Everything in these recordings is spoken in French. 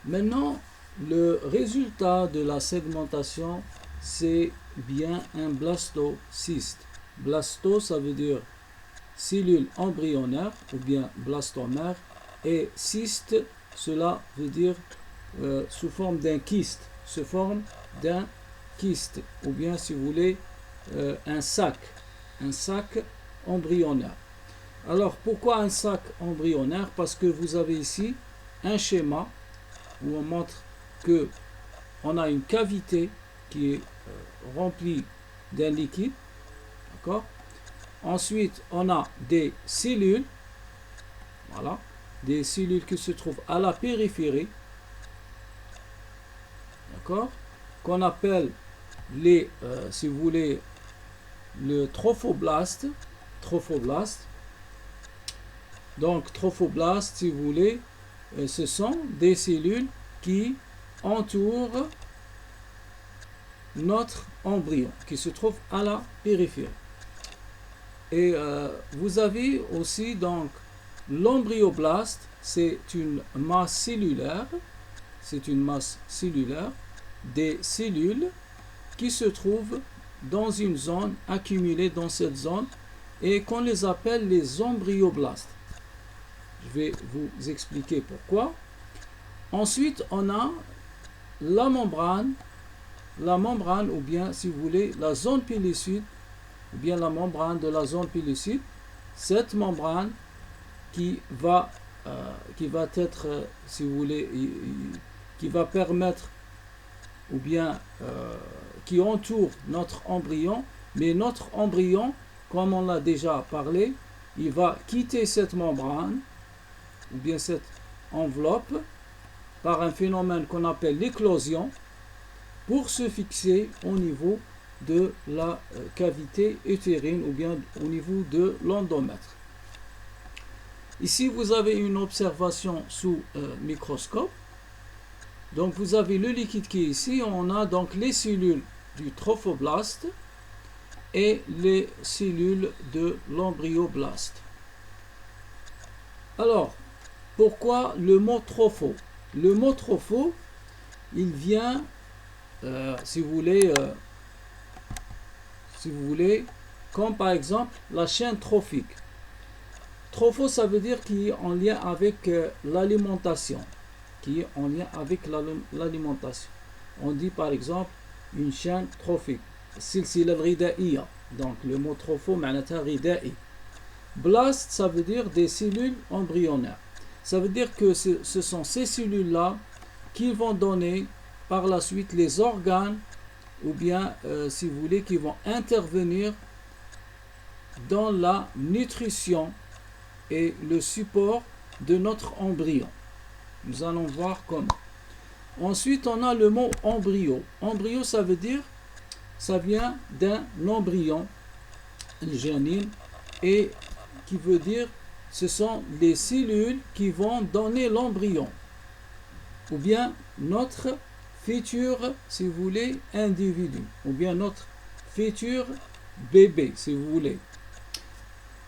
Maintenant, le résultat de la segmentation, c'est bien un blastocyste. Blasto, ça veut dire cellule embryonnaire ou bien blastomère, et cyste, cela veut dire sous forme d'un kyste, sous forme d'un kyste, ou bien si vous voulez un sac embryonnaire. Alors pourquoi un sac embryonnaire? Parce que vous avez ici un schéma où on montre que on a une cavité qui est remplie d'un liquide, d'accord? Ensuite, on a des cellules, voilà, des cellules qui se trouvent à la périphérie, d'accord, qu'on appelle les, si vous voulez, le trophoblaste. Donc, trophoblaste, si vous voulez, ce sont des cellules qui entourent notre embryon, qui se trouve à la périphérie. Et vous avez aussi donc l'embryoblaste, c'est une masse cellulaire, des cellules qui se trouvent dans une zone, accumulée dans cette zone, et qu'on les appelle les embryoblastes. Je vais vous expliquer pourquoi. Ensuite, on a la membrane, ou bien si vous voulez la zone pellucide, ou bien la membrane de la zone pellucide. Cette membrane qui va être, si vous voulez, qui va permettre, ou bien qui entoure notre embryon, mais notre embryon, comme on l'a déjà parlé, il va quitter cette membrane, ou bien cette enveloppe, par un phénomène qu'on appelle l'éclosion, pour se fixer au niveau de la cavité utérine ou bien au niveau de l'endomètre. Ici, vous avez une observation sous microscope. Donc, vous avez le liquide qui est ici. On a donc les cellules du trophoblaste et les cellules de l'embryoblaste. Alors, pourquoi le mot tropho? Le mot tropho, il vient, si vous voulez, comme par exemple la chaîne trophique. Tropho, ça veut dire qui est en lien avec l'alimentation. On dit par exemple une chaîne trophique. Silsila al-ghidaiya. Donc le mot tropho, معناتها غذائي. Blast, ça veut dire des cellules embryonnaires. Ça veut dire que ce sont ces cellules-là qui vont donner par la suite les organes, ou bien, si vous voulez, qui vont intervenir dans la nutrition et le support de notre embryon. Nous allons voir comment. Ensuite, on a le mot embryo. Embryo, ça veut dire, ça vient d'un embryon, janine, et qui veut dire, ce sont les cellules qui vont donner l'embryon, ou bien notre futur, si vous voulez, individu, ou bien notre futur bébé, si vous voulez.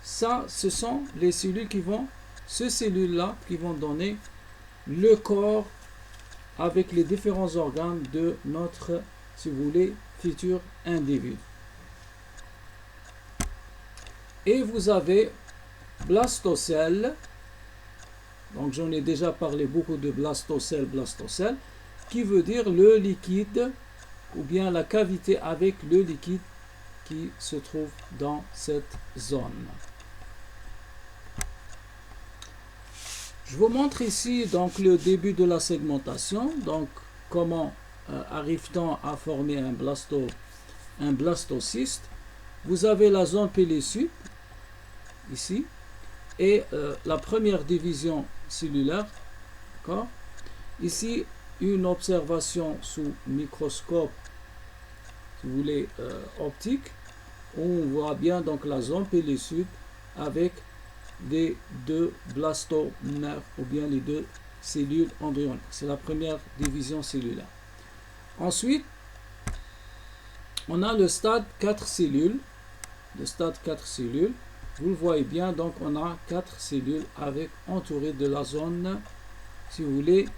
Ça, ce sont les cellules qui vont, ces cellules-là, qui vont donner le corps avec les différents organes de notre, si vous voulez, futur individu. Et vous avez blastocèle. Donc j'en ai déjà parlé beaucoup de blastocèle, qui veut dire le liquide, ou bien la cavité avec le liquide qui se trouve dans cette zone. Je vous montre ici donc le début de la segmentation. Donc comment arrive-t-on à former un blastocyste? Vous avez la zone pellucide ici et la première division cellulaire. D'accord? Ici une observation sous microscope, si vous voulez, optique, où on voit bien donc la zone pellucide avec les deux blastomères, ou bien les deux cellules embryonnaires. C'est la première division cellulaire. Ensuite, on a le stade 4 cellules. Le stade 4 cellules, vous le voyez bien, donc on a 4 cellules avec entourées de la zone, si vous voulez,